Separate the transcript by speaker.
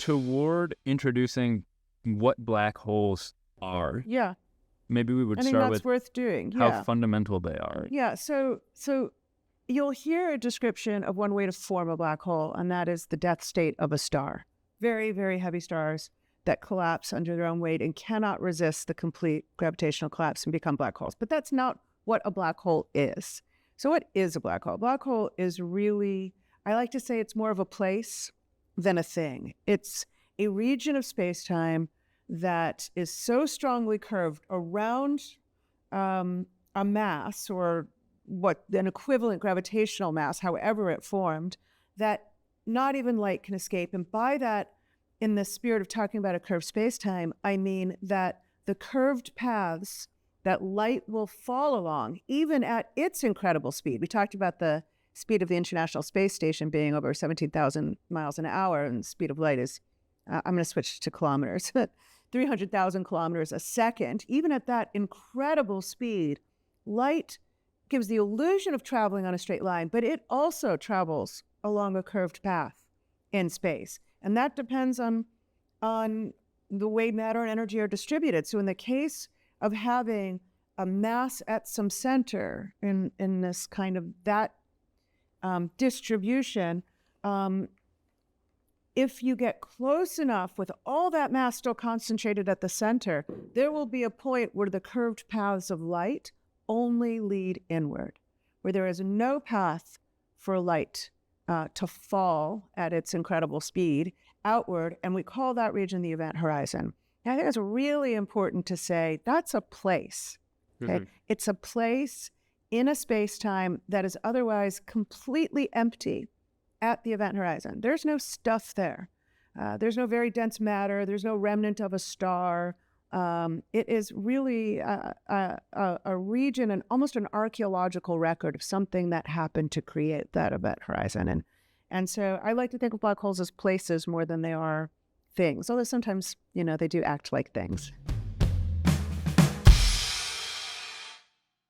Speaker 1: toward introducing what black holes are, maybe we would start with
Speaker 2: worth doing.
Speaker 1: How fundamental they are.
Speaker 2: So you'll hear a description of one way to form a black hole, and that is the death state of a star. Very, very heavy stars that collapse under their own weight and cannot resist the complete gravitational collapse and become black holes. But that's not what a black hole is. So what is a black hole? A black hole is really, I like to say it's more of a place than a thing. It's a region of space-time that is so strongly curved around a mass, or what an equivalent gravitational mass, however it formed, that not even light can escape. And by that, in the spirit of talking about a curved space-time, I mean that the curved paths that light will fall along, even at its incredible speed. We talked about the speed of the International Space Station being over 17,000 miles an hour, and the speed of light is, I'm going to switch to kilometers, 300,000 kilometers a second. Even at that incredible speed, light gives the illusion of traveling on a straight line, but it also travels along a curved path in space. And that depends on the way matter and energy are distributed. So in the case of having a mass at some center in this kind of that distribution, if you get close enough with all that mass still concentrated at the center, there will be a point where the curved paths of light only lead inward, where there is no path for light to fall at its incredible speed outward, and we call that region the event horizon. And I think it's really important to say that's a place. Okay? It's a place in a space-time that is otherwise completely empty at the event horizon. There's no stuff there. There's no very dense matter. There's no remnant of a star. It is really a region and almost an archaeological record of something that happened to create that event horizon. And so I like to think of black holes as places more than they are things, although sometimes, they do act like things.